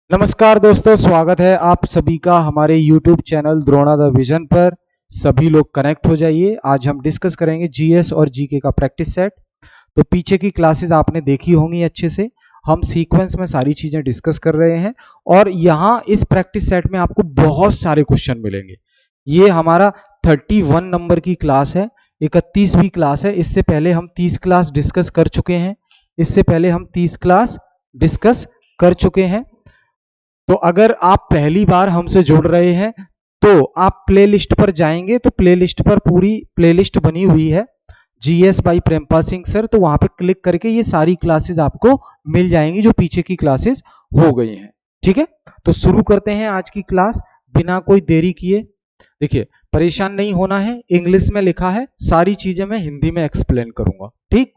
नमस्कार दोस्तों, स्वागत है आप सभी का हमारे YouTube channel Drona the vision पर। सभी लोग कनेक्ट हो जाइए। आज हम डिस्कस करेंगे जीएस और जीके का प्रैक्टिस सेट। तो पीछे की क्लासेस आपने देखी होंगी अच्छे से। हम सीक्वेंस में सारी चीजें डिस्कस कर रहे हैं और यहाँ इस प्रैक्टिस सेट में आपको बहुत सारे क्वेश्चन मिलेंगे। ये हमारा 31 नंबर की क्लास है, 31वीं क्लास है। इससे पहले हम 30 क्लास डिस्कस कर चुके हैं। तो अगर आप पहली बार हमसे जुड़ रहे हैं तो आप प्लेलिस्ट पर जाएंगे तो प्लेलिस्ट पर पूरी प्लेलिस्ट बनी हुई है GS by Prempal Singh sir. तो वहां पे क्लिक करके ये सारी क्लासेस आपको मिल जाएंगी जो पीछे की क्लासेस हो गई हैं। ठीक है, तो शुरू करते हैं आज की क्लास बिना कोई देरी किए। देखिए, परेशान नहीं होना है, इंग्लिश में लिखा है, सारी चीजें मैं हिंदी में एक्सप्लेन करूंगा। ठीक,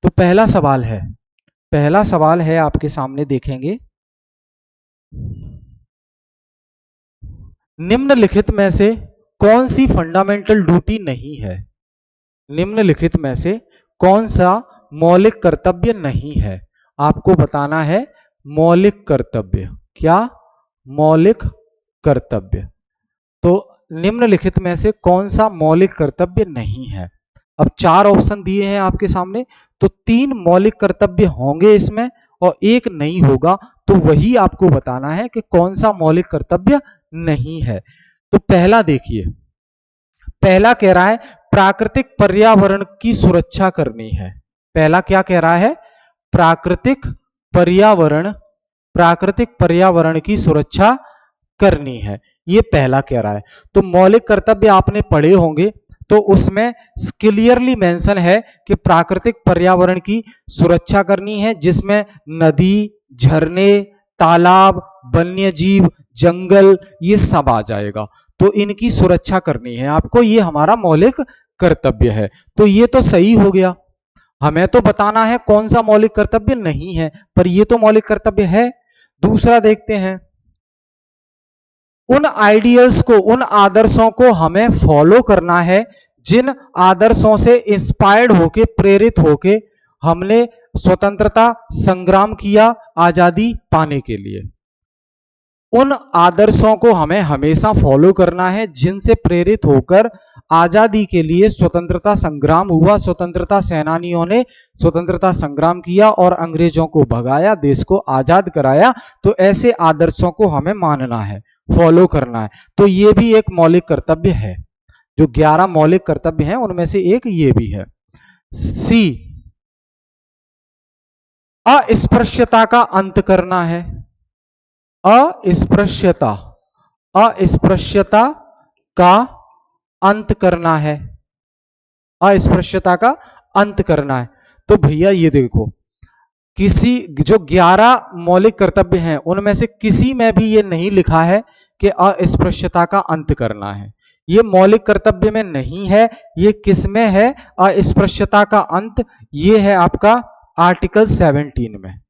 तो पहला सवाल है आपके सामने, देखेंगे। निम्नलिखित में से कौन सी फंडामेंटल ड्यूटी नहीं है? निम्नलिखित में से कौन सा मौलिक कर्तव्य नहीं है? आपको बताना है मौलिक कर्तव्य। क्या? मौलिक कर्तव्य। तो निम्नलिखित में से कौन सा मौलिक कर्तव्य नहीं है? अब 4 ऑप्शन दिए हैं आपके सामने, तो 3 मौलिक कर्तव्य होंगे इसमें और एक नहीं होगा। तो वही आपको बताना है कि कौन सा मौलिक कर्तव्य नहीं है। तो पहला देखिए, पहला कह रहा है प्राकृतिक पर्यावरण की सुरक्षा करनी है। पहला क्या कह रहा है? प्राकृतिक पर्यावरण की सुरक्षा करनी है, ये पहला कह रहा है। तो मौलिक कर्तव्य आपने पढ़े होंगे, तो उसमें क्लियरली मेंशन है कि प्राकृतिक पर्यावरण की सुरक्षा करनी है, जिसमें नदी, झरने, तालाब, वन्य जीव, जंगल, ये सब आ जाएगा। तो इनकी सुरक्षा करनी है आपको, ये हमारा मौलिक कर्तव्य है। तो ये तो सही हो गया। हमें तो बताना है कौन सा मौलिक कर्तव्य नहीं है, पर ये तो मौलिक कर्तव्य है। दूसरा देखते हैं, उन आइडियल्स को, उन आदर्शों को हमें फॉलो करना है जिन आदर्शों से इंस्पायर्ड होके, प्रेरित होके हमने स्वतंत्रता संग्राम किया आजादी पाने के लिए। उन आदर्शों को हमें हमेशा फॉलो करना है जिनसे प्रेरित होकर आजादी के लिए स्वतंत्रता संग्राम हुआ, स्वतंत्रता सेनानियों ने स्वतंत्रता संग्राम किया और अंग्रेजों को भगाया, देश को आजाद कराया। तो ऐसे आदर्शों को हमें मानना है, फॉलो करना है। तो ये भी एक मौलिक कर्तव्य है। जो 11 मौलिक कर्तव्य हैं उनमें से एक ये भी है। सी, अस्पृश्यता का अंत करना है। अस्पृश्यता का अंत करना है। अस्पृश्यता का अंत करना है। तो भैया ये देखो, किसी जो 11 मौलिक कर्तव्य हैं उनमें से किसी में भी ये नहीं लिखा है कि अस्पृश्यता का अंत करना है। ये मौलिक कर्तव्य में नहीं है। ये किस में है अस्पृश्यता का अंत? ये है आपका आर्टिकल 17 में,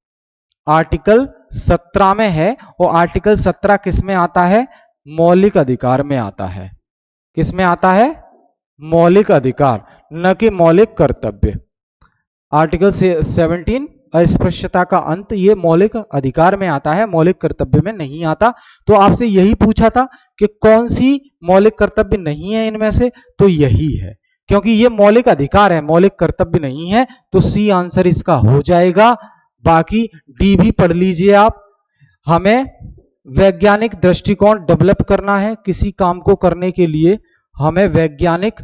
आर्टिकल 17 में है। और आर्टिकल 17 किस में आता है? मौलिक अधिकार में आता है। किस में आता है? मौलिक अधिकार, न कि मौलिक कर्तव्य। आर्टिकल 17 अस्पृश्यता का अंत, ये मौलिक अधिकार में आता है, मौलिक कर्तव्य में नहीं आता। तो आपसे यही पूछा था कि कौन सी मौलिक कर्तव्य नहीं है इनमें से, तो यही है, क्योंकि ये मौलिक अधिकार है, मौलिक कर्तव्य नहीं है। तो सी आंसर इसका हो जाएगा। बाकी डी भी पढ़ लीजिए आप। हमें वैज्ञानिक दृष्टिकोण डेवलप करना है किसी काम को करने के लिए। हमें वैज्ञानिक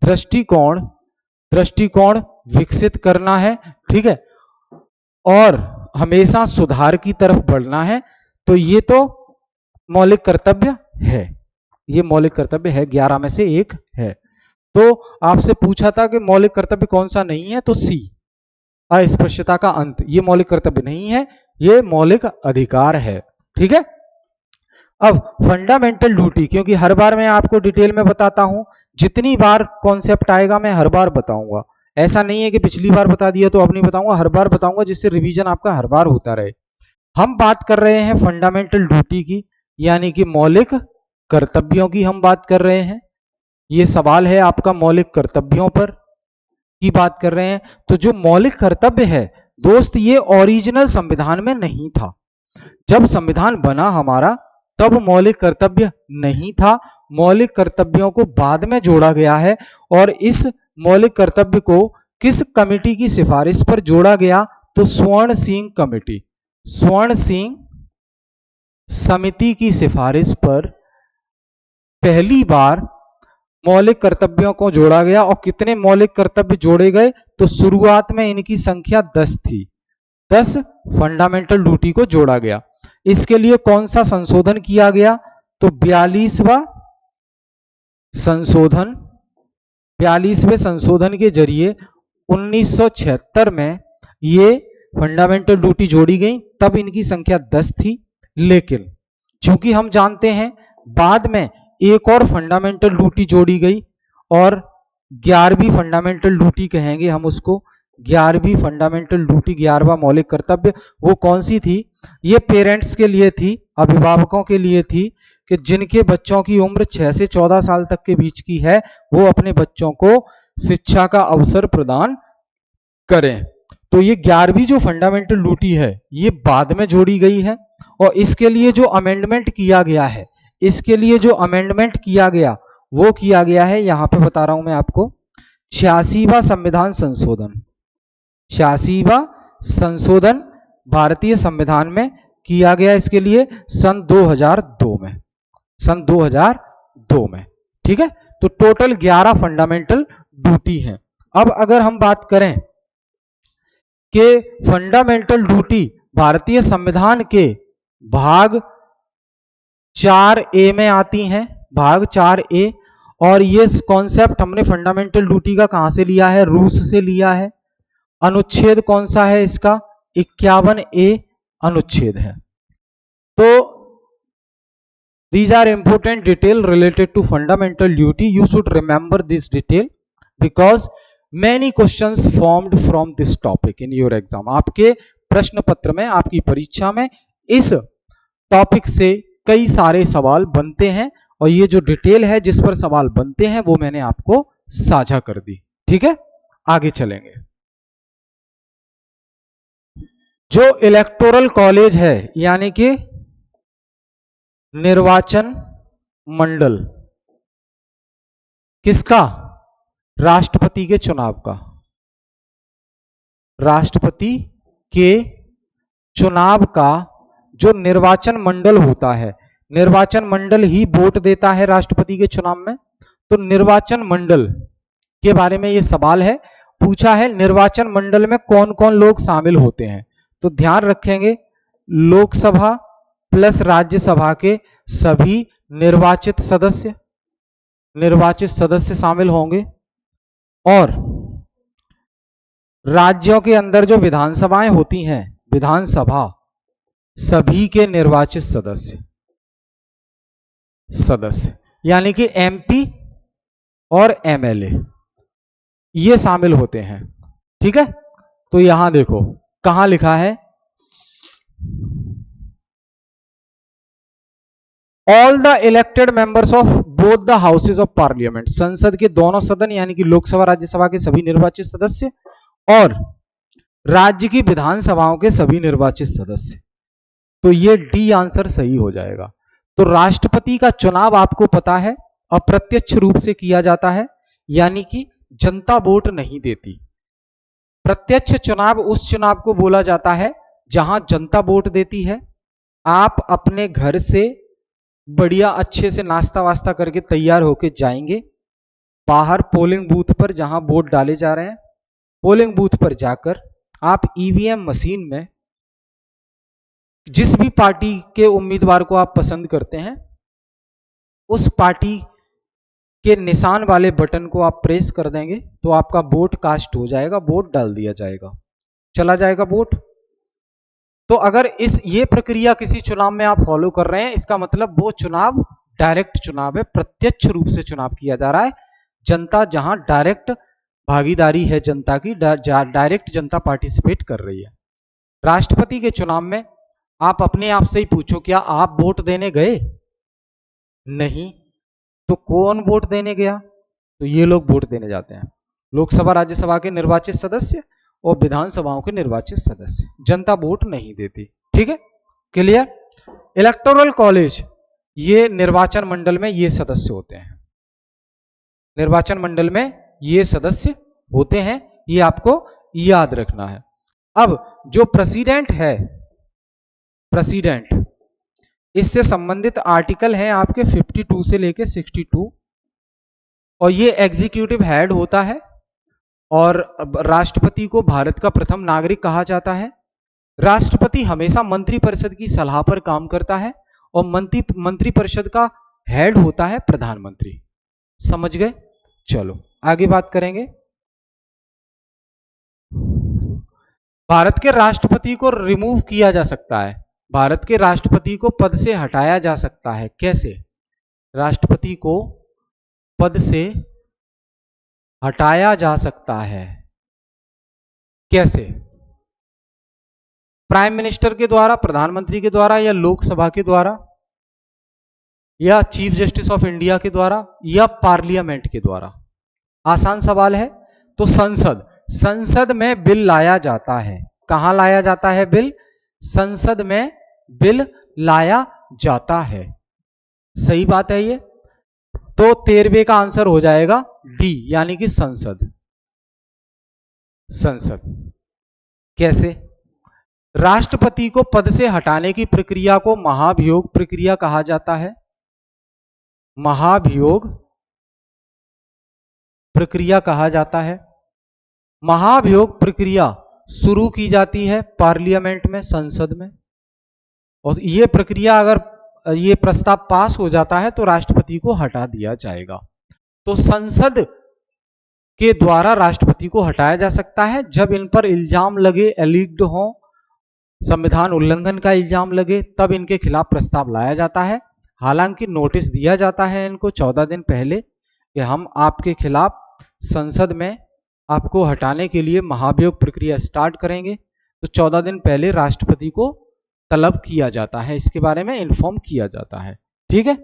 दृष्टिकोण विकसित करना है, ठीक है, और हमेशा सुधार की तरफ बढ़ना है। तो ये तो मौलिक कर्तव्य है, ये मौलिक कर्तव्य है, 11 में से एक है। तो आपसे पूछा था कि मौलिक कर्तव्य कौन सा नहीं है, तो सी, अस्पृश्यता का अंत, ये मौलिक कर्तव्य नहीं है, ये मौलिक अधिकार है। ठीक है। अब फंडामेंटल ड्यूटी, क्योंकि हर बार मैं आपको डिटेल में बताता हूं, जितनी बार कॉन्सेप्ट आएगा मैं हर बार बताऊंगा। ऐसा नहीं है कि पिछली बार बता दिया तो अब नहीं बताऊंगा, हर बार बताऊंगा, जिससे रिवीजन आपका हर बार होता रहे। हम बात कर रहे हैं फंडामेंटल ड्यूटी की, यानी कि मौलिक कर्तव्यों की हम बात कर रहे हैं। ये सवाल है आपका मौलिक कर्तव्यों पर की बात कर रहे हैं। तो जो मौलिक कर्तव्य है दोस्त, ये ओरिजिनल संविधान में नहीं था। जब संविधान बना हमारा तब मौलिक कर्तव्य नहीं था, मौलिक कर्तव्यों को बाद में जोड़ा गया है। और इस मौलिक कर्तव्य को किस कमेटी की सिफारिश पर जोड़ा गया? तो स्वर्ण सिंह कमेटी, स्वर्ण सिंह समिति की सिफारिश पर पहली बार मौलिक कर्तव्यों को जोड़ा गया। और कितने मौलिक कर्तव्य जोड़े गए? तो शुरुआत में इनकी संख्या 10 थी, 10 फंडामेंटल ड्यूटी को जोड़ा गया। इसके लिए कौन सा संशोधन किया गया? तो 42वां संशोधन, 42वें संशोधन के जरिए 1976 में ये फंडामेंटल ड्यूटी जोड़ी गई। तब इनकी संख्या 10 थी, लेकिन चूंकि हम जानते हैं बाद में एक और फंडामेंटल ड्यूटी जोड़ी गई और 11वीं फंडामेंटल ड्यूटी कहेंगे हम उसको, 11वीं फंडामेंटल ड्यूटी, 11वां मौलिक कर्तव्य। वो कौन सी थी? ये पेरेंट्स के लिए थी, अभिभावकों के लिए थी कि जिनके बच्चों की उम्र 6 से 14 साल तक के बीच की है वो अपने बच्चों को शिक्षा का अवसर प्रदान करें। तो ये 11वीं जो फंडामेंटल ड्यूटी है ये बाद में जोड़ी गई है। और इसके लिए जो अमेंडमेंट किया गया है, इसके लिए जो अमेंडमेंट किया गया वो किया गया है, यहां पे बता रहा हूं मैं आपको, 86वां संविधान संशोधन, 86वां संशोधन भारतीय संविधान में किया गया। इसके लिए सन 2002 में, सन 2002 में। ठीक है, तो टोटल 11 फंडामेंटल ड्यूटी है। अब अगर हम बात करें कि फंडामेंटल ड्यूटी भारतीय संविधान के भाग 4A में आती हैं, भाग 4A। और ये कॉन्सेप्ट हमने फंडामेंटल ड्यूटी का कहां से लिया है? रूस से लिया है। अनुच्छेद कौन सा है इसका? 51A अनुच्छेद है। तो these are important detail related to fundamental duty. You should remember this detail because many questions formed from this topic in your exam. आपके प्रश्न पत्र में, आपकी परीक्षा में इस टॉपिक से कई सारे सवाल बनते हैं और ये जो डिटेल है जिस पर सवाल बनते हैं वो मैंने आपको साझा कर दी। ठीक है, आगे चलेंगे। जो इलेक्टोरल कॉलेज है यानी कि निर्वाचन मंडल, किसका? राष्ट्रपति के चुनाव का, राष्ट्रपति के चुनाव का जो निर्वाचन मंडल होता है, निर्वाचन मंडल ही वोट देता है राष्ट्रपति के चुनाव में। तो निर्वाचन मंडल के बारे में ये सवाल है, पूछा है निर्वाचन मंडल में कौन कौन लोग शामिल होते हैं। तो ध्यान रखेंगे लोकसभा प्लस राज्यसभा के सभी निर्वाचित सदस्य, निर्वाचित सदस्य शामिल होंगे। और राज्यों के अंदर जो विधानसभाएं होती हैं, विधानसभा सभी के निर्वाचित सदस्य, सदस्य यानी कि MP और MLA ये शामिल होते हैं। ठीक है, तो यहां देखो कहां लिखा है, all the elected members of both the houses of parliament, संसद के दोनों सदन यानी कि लोकसभा राज्यसभा के सभी निर्वाचित सदस्य और राज्य की विधानसभाओं के सभी निर्वाचित सदस्य। तो ये डी आंसर सही हो जाएगा। तो राष्ट्रपति का चुनाव आपको पता है अप्रत्यक्ष रूप से किया जाता है, यानी कि जनता वोट नहीं देती। प्रत्यक्ष चुनाव उस चुनाव को बोला जाता है जहां जनता वोट देती है। आप अपने घर से बढ़िया अच्छे से नाश्ता वास्ता करके तैयार होके जाएंगे बाहर पोलिंग बूथ पर जहां वोट डाले जा रहे हैं। पोलिंग बूथ पर जाकर आप EVM मशीन में जिस भी पार्टी के उम्मीदवार को आप पसंद करते हैं उस पार्टी के निशान वाले बटन को आप प्रेस कर देंगे तो आपका वोट कास्ट हो जाएगा, वोट डाल दिया जाएगा, चला जाएगा वोट। तो अगर ये प्रक्रिया किसी चुनाव में आप फॉलो कर रहे हैं, इसका मतलब वो चुनाव डायरेक्ट चुनाव है, प्रत्यक्ष रूप से चुनाव किया जा रहा है। जनता जहां डायरेक्ट भागीदारी है जनता की, डायरेक्ट जनता पार्टिसिपेट कर रही है। राष्ट्रपति के चुनाव में आप अपने आप से ही पूछो, क्या आप वोट देने गए? नहीं। तो कौन वोट देने गया? तो ये लोग वोट देने जाते हैं, लोकसभा राज्यसभा के निर्वाचित सदस्य और विधानसभाओं के निर्वाचित सदस्य। जनता वोट नहीं देती। ठीक है, क्लियर? इलेक्टोरल कॉलेज, ये निर्वाचन मंडल में ये सदस्य होते हैं, निर्वाचन मंडल में ये सदस्य होते हैं, ये आपको याद रखना है। अब जो प्रेसिडेंट है, प्रेसिडेंट, इससे संबंधित आर्टिकल हैं आपके 52 से लेके 62, और ये एग्जीक्यूटिव हेड होता है, और राष्ट्रपति को भारत का प्रथम नागरिक कहा जाता है। राष्ट्रपति हमेशा मंत्रिपरिषद की सलाह पर काम करता है, और मंत्रिपरिषद का हेड होता है प्रधानमंत्री। समझ गए? चलो आगे बात करेंगे। भारत के राष्ट्रपति को रिमूव किया जा सकता है, भारत के राष्ट्रपति को पद से हटाया जा सकता है। कैसे? राष्ट्रपति को पद से हटाया जा सकता है, कैसे? प्राइम मिनिस्टर के द्वारा, प्रधानमंत्री के द्वारा, या लोकसभा के द्वारा, या चीफ जस्टिस ऑफ इंडिया के द्वारा, या पार्लियामेंट के द्वारा? आसान सवाल है। तो संसद, संसद में बिल लाया जाता है। कहां लाया जाता है बिल? संसद में बिल लाया जाता है। सही बात है ये। तो 13वें का आंसर हो जाएगा डी, यानी कि संसद। संसद। कैसे? राष्ट्रपति को पद से हटाने की प्रक्रिया को महाभियोग प्रक्रिया कहा जाता है। महाभियोग प्रक्रिया कहा जाता है। महाभियोग प्रक्रिया शुरू की जाती है पार्लियामेंट में, संसद में, और ये प्रक्रिया अगर ये प्रस्ताव पास हो जाता है तो राष्ट्रपति को हटा दिया जाएगा। तो संसद के द्वारा राष्ट्रपति को हटाया जा सकता है जब इन पर इल्जाम लगे, एलिग्ड हो, संविधान उल्लंघन का इल्जाम लगे, तब इनके खिलाफ प्रस्ताव लाया जाता है। हालांकि नोटिस दिया जाता है इनको 14 दिन पहले कि हम आपके खिलाफ संसद में आपको हटाने के लिए महाभियोग प्रक्रिया स्टार्ट करेंगे। तो 14 दिन पहले राष्ट्रपति को तलब किया जाता है, इसके बारे में इन्फॉर्म किया जाता है। ठीक है?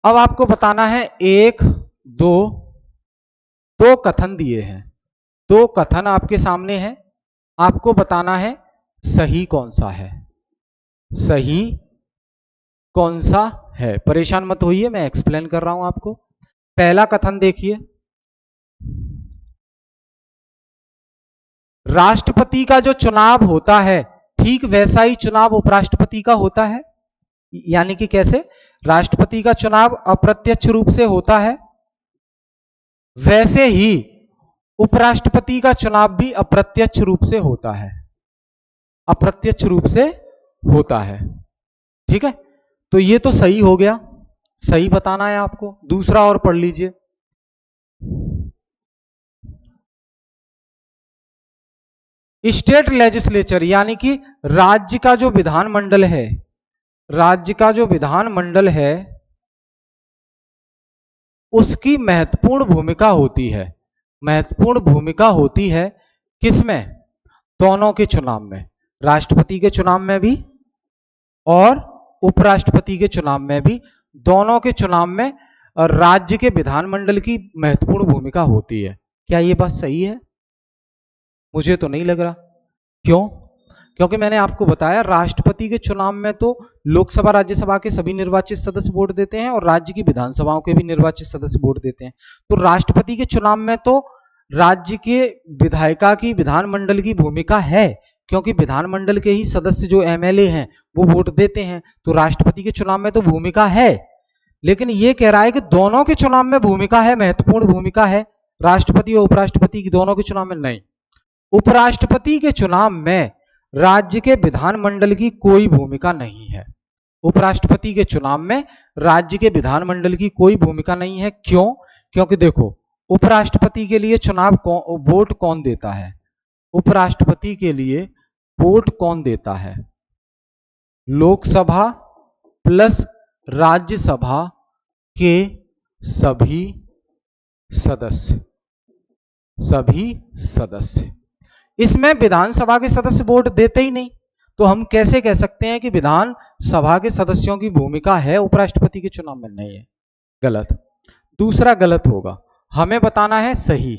अब आपको बताना है एक, दो कथन दिए हैं, दो कथन आपके सामने हैं, आपको बताना है सही कौन सा है, सही कौन सा है। परेशान मत होइए, मैं एक्सप्लेन कर रहा हूं आपको। पहला कथन देखिए, राष्ट्रपति का जो चुनाव होता है ठीक वैसा ही चुनाव उपराष्ट्रपति का होता है। यानी कि कैसे? राष्ट्रपति का चुनाव अप्रत्यक्ष रूप से होता है, वैसे ही उपराष्ट्रपति का चुनाव भी अप्रत्यक्ष रूप से होता है, अप्रत्यक्ष रूप से होता है। ठीक है? तो ये तो सही हो गया, सही बताना है आपको। दूसरा और पढ़ लीजिए, स्टेट लेजिस्लेचर यानी कि राज्य का जो विधानमंडल है, राज्य का जो विधानमंडल है उसकी महत्वपूर्ण भूमिका होती है। महत्वपूर्ण भूमिका होती है किसमें? दोनों के चुनाव में, राष्ट्रपति के चुनाव में भी और उपराष्ट्रपति के चुनाव में भी। दोनों के चुनाव में राज्य के विधानमंडल की महत्वपूर्ण भूमिका होती है। क्या यह बात सही है? मुझे तो नहीं लग रहा। क्यों? क्योंकि मैंने आपको बताया राष्ट्रपति के चुनाव में तो लोकसभा राज्यसभा के सभी निर्वाचित सदस्य वोट देते हैं और राज्य की विधानसभाओं के भी निर्वाचित सदस्य वोट देते हैं। तो राष्ट्रपति के चुनाव में तो राज्य के विधायिका की, विधानमंडल की भूमिका है, क्योंकि विधानमंडल के ही सदस्य जो एमएलए हैं वो वोट देते हैं। तो राष्ट्रपति के चुनाव में तो भूमिका है, लेकिन ये कह रहा है कि दोनों के चुनाव में भूमिका है, महत्वपूर्ण भूमिका है, राष्ट्रपति और उपराष्ट्रपति की दोनों के चुनाव में नहीं। उपराष्ट्रपति के चुनाव में राज्य के विधानमंडल की कोई भूमिका नहीं है। उपराष्ट्रपति के चुनाव में राज्य के विधानमंडल की कोई भूमिका नहीं है। क्यों? क्योंकि देखो, उपराष्ट्रपति के लिए चुनाव वोट कौन देता है? उपराष्ट्रपति के लिए वोट कौन देता है? लोकसभा प्लस राज्यसभा के सभी सदस्य, सभी सदस्य। इसमें विधानसभा के सदस्य वोट देते ही नहीं, तो हम कैसे कह सकते हैं कि विधानसभा के सदस्यों की भूमिका है, उपराष्ट्रपति के चुनाव में नहीं है? गलत। दूसरा गलत होगा, हमें बताना है सही।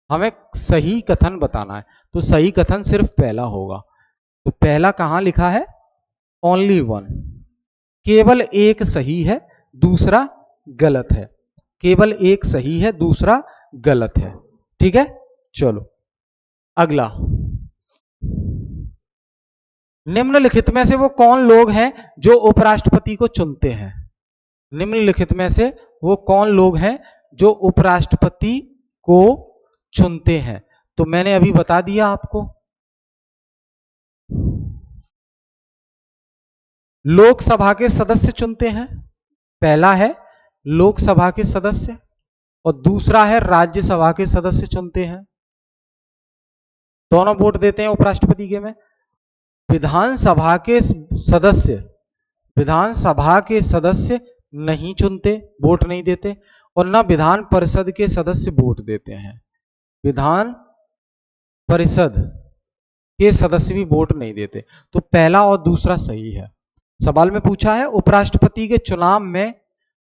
हमें सही कथन बताना है, तो सही कथन सिर्फ पहला होगा। तो पहला कहां लिखा है? ओनली वन, केवल एक सही है, दूसरा गलत है। केवल एक सही है, दूसरा गलत है। ठीक है, चलो अगला। निम्नलिखित में से वो कौन लोग हैं जो उपराष्ट्रपति को चुनते हैं? निम्नलिखित में से वो कौन लोग हैं जो उपराष्ट्रपति को चुनते हैं? तो मैंने अभी बता दिया आपको, लोकसभा के सदस्य चुनते हैं। पहला है लोकसभा के सदस्य और दूसरा है राज्यसभा के सदस्य चुनते हैं। दोनों वोट देते हैं उपराष्ट्रपति के में। विधानसभा के सदस्य, विधानसभा के सदस्य नहीं चुनते, वोट नहीं देते, और न विधान परिषद के सदस्य वोट देते हैं। विधान परिषद के सदस्य भी वोट नहीं देते। तो पहला और दूसरा सही है। सवाल में पूछा है उपराष्ट्रपति के चुनाव में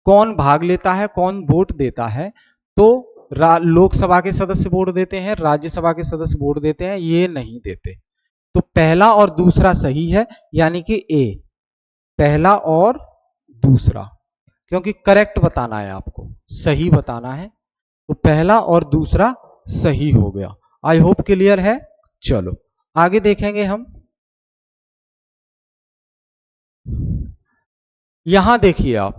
कौन भाग लेता है, कौन वोट देता है? तो लोकसभा के सदस्य वोट देते हैं, राज्यसभा के सदस्य वोट देते हैं, ये नहीं देते। तो पहला और दूसरा सही है, यानी कि ए, पहला और दूसरा, क्योंकि करेक्ट बताना है आपको, सही बताना है। तो पहला और दूसरा सही हो गया। आई होप क्लियर है। चलो आगे देखेंगे हम। यहां देखिए आप,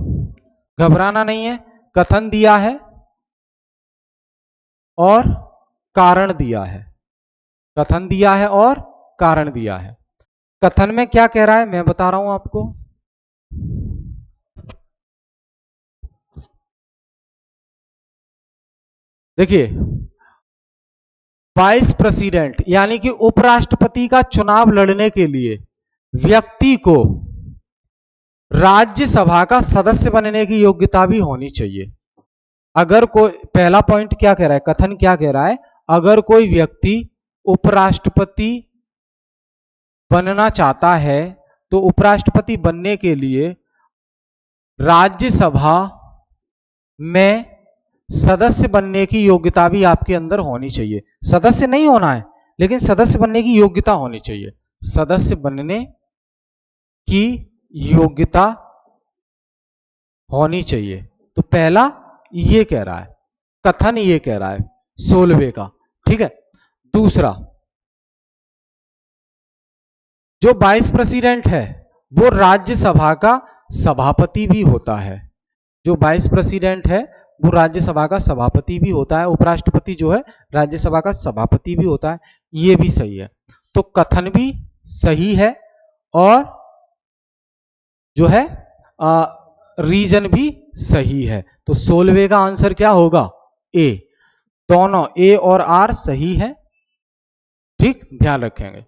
घबराना नहीं है। कथन दिया है और कारण दिया है। कथन दिया है और कारण दिया है। कथन में क्या कह रहा है मैं बता रहा हूं आपको। देखिए, वाइस प्रेसिडेंट यानी कि उपराष्ट्रपति का चुनाव लड़ने के लिए व्यक्ति को राज्यसभा का सदस्य बनने की योग्यता भी होनी चाहिए। अगर कोई, पहला पॉइंट क्या कह रहा है, कथन क्या कह रहा है, अगर कोई व्यक्ति उपराष्ट्रपति बनना चाहता है तो उपराष्ट्रपति बनने के लिए राज्यसभा में सदस्य बनने की योग्यता भी आपके अंदर होनी चाहिए। सदस्य नहीं होना है, लेकिन सदस्य बनने की योग्यता होनी चाहिए। सदस्य बनने की योग्यता होनी चाहिए। तो पहला ये कह रहा है, कथन ये कह रहा है 16वें का। ठीक है, दूसरा, जो वाइस प्रेसिडेंट है वो राज्यसभा का सभापति भी होता है। जो वाइस प्रेसिडेंट है वो राज्यसभा का सभापति भी होता है। उपराष्ट्रपति जो है राज्यसभा का सभापति भी होता है। ये भी सही है। तो कथन भी सही है और जो है रीजन भी सही है। तो 16वें का आंसर क्या होगा? ए। दोनों ए और आर सही है। ठीक, ध्यान रखेंगे,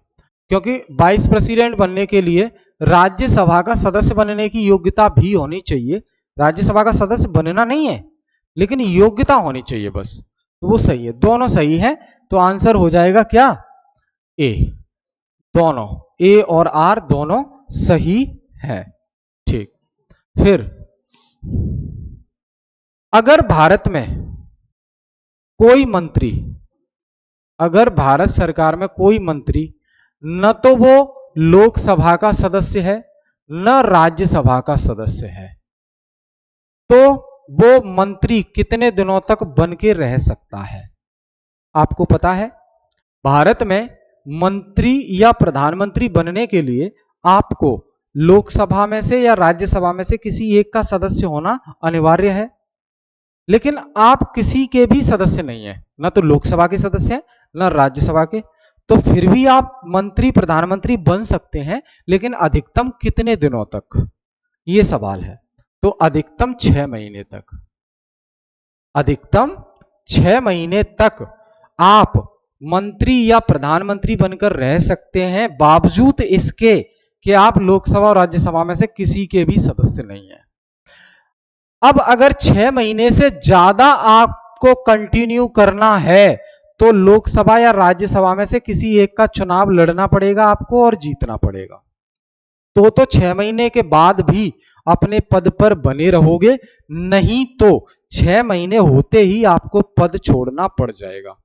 क्योंकि वाइस प्रेसिडेंट बनने के लिए राज्यसभा का सदस्य बनने की योग्यता भी होनी चाहिए। राज्यसभा का सदस्य बनना नहीं है, लेकिन योग्यता होनी चाहिए बस। तो वो सही है, दोनों सही है। तो आंसर हो जाएगा क्या? ए। दोनों ए और आर दोनों सही है। ठीक, फिर अगर भारत में कोई मंत्री, अगर भारत सरकार में कोई मंत्री न तो वो लोकसभा का सदस्य है न राज्यसभा का सदस्य है, तो वो मंत्री कितने दिनों तक बन के रह सकता है? आपको पता है, भारत में मंत्री या प्रधानमंत्री बनने के लिए आपको लोकसभा में से या राज्यसभा में से किसी एक का सदस्य होना अनिवार्य है। लेकिन आप किसी के भी सदस्य नहीं है, ना तो लोकसभा के सदस्य हैं ना राज्यसभा के, तो फिर भी आप मंत्री प्रधानमंत्री बन सकते हैं, लेकिन अधिकतम कितने दिनों तक, ये सवाल है। तो अधिकतम 6 महीने तक। अधिकतम 6 महीने तक आप मंत्री या प्रधानमंत्री बनकर रह सकते हैं, बावजूद इसके कि आप लोकसभा और राज्यसभा में से किसी के भी सदस्य नहीं है। अब अगर 6 महीने से ज्यादा आपको कंटिन्यू करना है तो लोकसभा या राज्यसभा में से किसी एक का चुनाव लड़ना पड़ेगा आपको और जीतना पड़ेगा। तो 6 महीने के बाद भी अपने पद पर बने रहोगे, नहीं तो 6 महीने होते ही आपको पद छोड़ना पड़ जाएगा।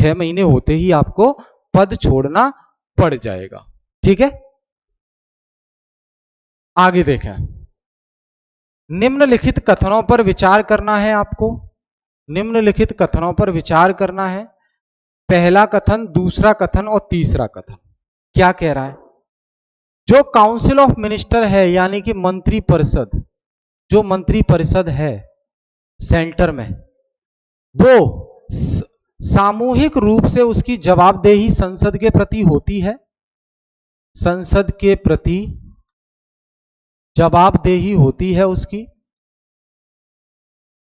6 महीने होते ही आपको पद छोड़ना पड़ जाएगा। ठीक है, आगे देखें। निम्नलिखित कथनों पर विचार करना है आपको, निम्नलिखित कथनों पर विचार करना है। पहला कथन, दूसरा कथन और तीसरा कथन क्या कह रहा है? जो काउंसिल ऑफ मिनिस्टर है यानी कि मंत्री परिषद, जो मंत्री परिषद है सेंटर में, वो सामूहिक रूप से उसकी जवाबदेही संसद के प्रति होती है, संसद के प्रति जवाबदेही होती है उसकी।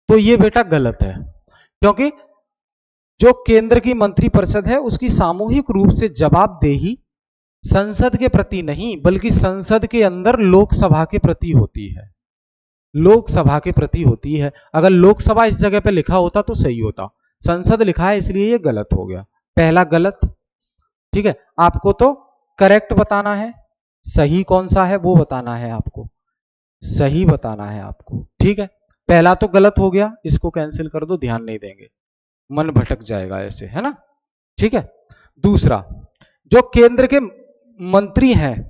तो ये बेटा गलत है, क्योंकि जो केंद्र की मंत्रिपरिषद है उसकी सामूहिक रूप से जवाबदेही संसद के प्रति नहीं बल्कि संसद के अंदर लोकसभा के प्रति होती है, लोकसभा के प्रति होती है। अगर लोकसभा इस जगह पे लिखा होता तो सही होता, संसद लिखा है इसलिए ये गलत हो गया, पहला गलत। ठीक है, आपको तो करेक्ट बताना है, सही कौन सा है वो बताना है आपको, सही बताना है आपको। ठीक है, पहला तो गलत हो गया, इसको कैंसिल कर दो, ध्यान नहीं देंगे, मन भटक जाएगा ऐसे, है ना। ठीक है, दूसरा, जो केंद्र के मंत्री हैं,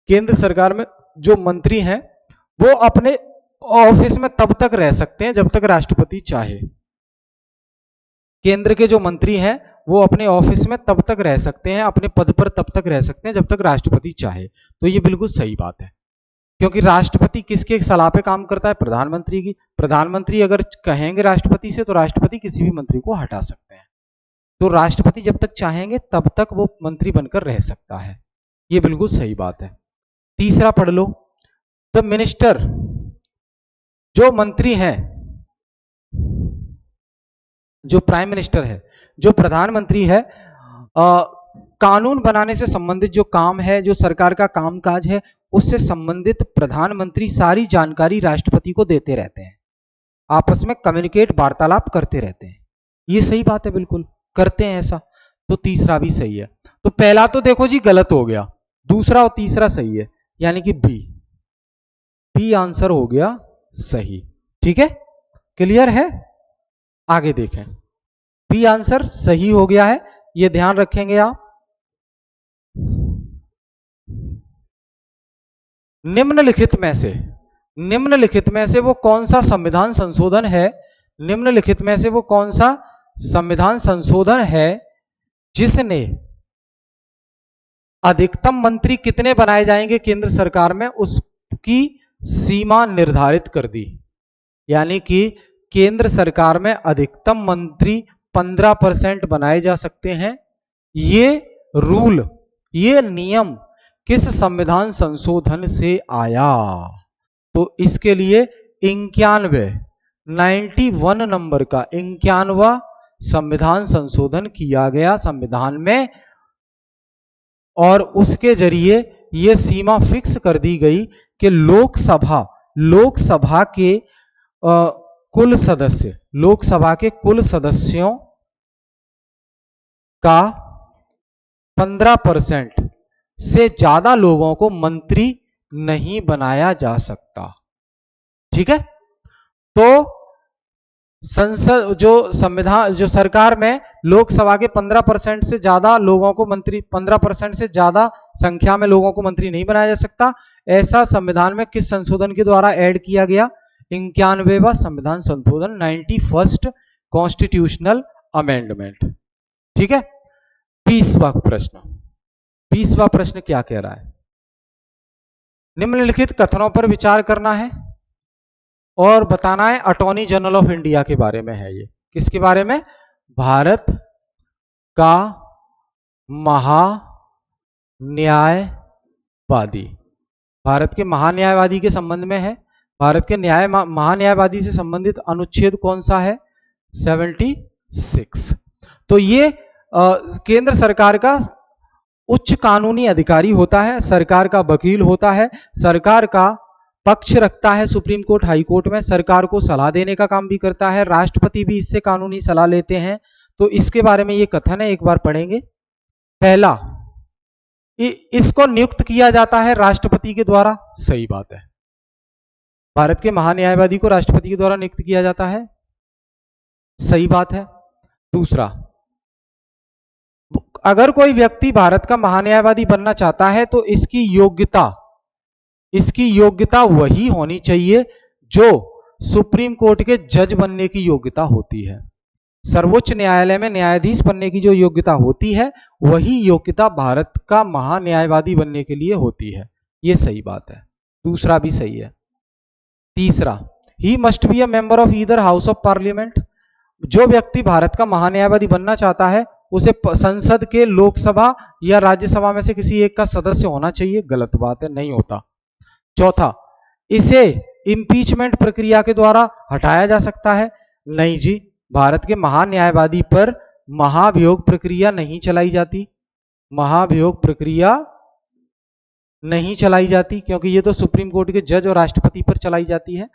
केंद्र सरकार में जो मंत्री हैं वो अपने ऑफिस में तब तक रह सकते हैं जब तक राष्ट्रपति चाहे। केंद्र के जो मंत्री हैं वो अपने ऑफिस में तब तक रह सकते हैं, अपने पद पर तब तक रह सकते हैं जब तक राष्ट्रपति चाहे। तो ये बिल्कुल सही बात है, क्योंकि राष्ट्रपति किसके सलाह पे काम करता है? प्रधानमंत्री की। प्रधानमंत्री अगर कहेंगे राष्ट्रपति से तो राष्ट्रपति किसी भी मंत्री को हटा सकते हैं। तो राष्ट्रपति जब तक चाहेंगे तब तक वो मंत्री बनकर रह सकता है, ये बिल्कुल सही बात है। तीसरा पढ़ लो, द मिनिस्टर, जो मंत्री है, जो प्राइम मिनिस्टर है, जो प्रधानमंत्री है, कानून बनाने से संबंधित जो काम है, जो सरकार का कामकाज है, उससे संबंधित प्रधानमंत्री सारी जानकारी राष्ट्रपति को देते रहते हैं, आपस में कम्युनिकेट, वार्तालाप करते रहते हैं। ये सही बात है, बिल्कुल करते हैं ऐसा। तो तीसरा भी सही है। तो पहला तो देखो जी गलत हो गया, दूसरा और तीसरा सही है, यानी कि बी, बी आंसर हो गया सही। ठीक है, क्लियर है? आगे देखें, बी आंसर सही हो गया है, ये ध्यान रखेंगे आप। निम्नलिखित में से वो कौन सा संविधान संशोधन है, निम्नलिखित में से वो कौन सा संविधान संशोधन है जिसने अधिकतम मंत्री कितने बनाए जाएंगे केंद्र सरकार में उसकी सीमा निर्धारित कर दी। यानी कि केंद्र सरकार में अधिकतम मंत्री 15% बनाए जा सकते हैं। ये रूल, ये नियम किस संविधान संशोधन से आया? तो इसके लिए 91 नंबर का 91वां संविधान संशोधन किया गया संविधान में, और उसके जरिए यह सीमा फिक्स कर दी गई कि लोकसभा के कुल सदस्य, लोकसभा के कुल सदस्यों का 15% से ज्यादा लोगों को मंत्री नहीं बनाया जा सकता। ठीक है, तो संसद जो सरकार में लोकसभा के 15% से ज्यादा लोगों को मंत्री, 15% से ज्यादा संख्या में लोगों को मंत्री नहीं बनाया जा सकता, ऐसा संविधान में किस संशोधन के द्वारा ऐड किया गया? 91वां संविधान संशोधन, 91st कॉन्स्टिट्यूशनल अमेंडमेंट। ठीक है, 20वां प्रश्न क्या कह रहा है? निम्नलिखित कथनों पर विचार करना है और बताना है अटॉर्नी जनरल ऑफ इंडिया के बारे में है। ये किसके बारे में? भारत का महान्यायवादी, भारत के महान्यायवादी के संबंध में है। भारत के महान्यायवादी से संबंधित अनुच्छेद कौन सा है? 76। तो ये केंद्र सरकार का उच्च कानूनी अधिकारी होता है, सरकार का वकील होता है, सरकार का पक्ष रखता है सुप्रीम कोर्ट, हाई कोर्ट में, सरकार को सलाह देने का काम भी करता है, राष्ट्रपति भी इससे कानूनी सलाह लेते हैं। तो इसके बारे में ये कथन है, एक बार पढ़ेंगे। पहला, इसको नियुक्त किया जाता है राष्ट्रपति के द्वारा, सही बात है, भारत के महान्यायवादी को राष्ट्रपति के द्वारा नियुक्त किया जाता है, सही बात है। दूसरा, अगर कोई व्यक्ति भारत का महान्यायवादी बनना चाहता है तो इसकी योग्यता वही होनी चाहिए जो सुप्रीम कोर्ट के जज बनने की योग्यता होती है। सर्वोच्च न्यायालय में न्यायाधीश बनने की जो योग्यता होती है वही योग्यता भारत का महान्यायवादी बनने के लिए होती है। ये सही बात है। दूसरा भी सही है। तीसरा, he must be a member of either house of parliament. जो व्यक्ति भारत का महान्यायवादी बनना चाहता है उसे संसद के लोकसभा या राज्यसभा में से किसी एक का सदस्य होना चाहिए। गलत बात है, नहीं होता। चौथा, इसे इंपीचमेंट प्रक्रिया के द्वारा हटाया जा सकता है। नहीं जी, भारत के महान्यायवादी पर महाभियोग प्रक्रिया नहीं चलाई जाती। महाभियोग प्रक्रिया नहीं चलाई जाती क्योंकि ये तो सुप्रीम कोर्ट के जज और राष्ट्रपति पर चलाई जाती है।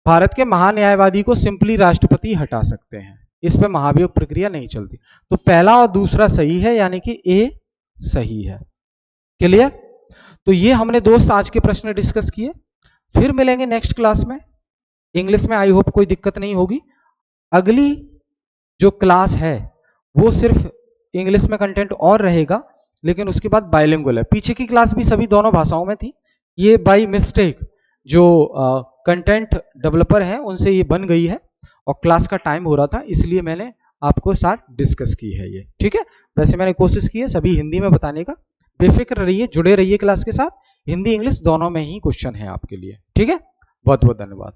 भारत के महान्यायवादी को सिंपली राष्ट्रपति हटा सकते हैं, इस पे महाभियोग प्रक्रिया नहीं चलती। तो पहला और दूसरा सही है, यानी कि ए सही है। क्लियर? तो ये हमने दोस्त आज के प्रश्न डिस्कस किए। फिर मिलेंगे नेक्स्ट क्लास में। इंग्लिश में आई होप कोई दिक्कत नहीं होगी। अगली जो क्लास है वो सिर्फ इंग्लिश में कंटेंट और रहेगा, लेकिन उसके बाद बाइलिंगुअल है। पीछे की क्लास भी सभी दोनों भाषाओं में थी। ये बाय मिस्टेक जो कंटेंट डेवलपर हैं उनसे ये बन गई है और क्लास का टाइम हो रहा था, इसलिए मैंने आपको साथ डिस्कस की है ये। ठीक है? वैसे मैंने कोशिश की है सभी हिंदी में बताने का। बेफिक्र रहिए, जुड़े रहिए क्लास के साथ। हिंदी इंग्लिश दोनों में ही क्वेश्चन है आपके लिए। ठीक है? बहुत बहुत धन्यवाद।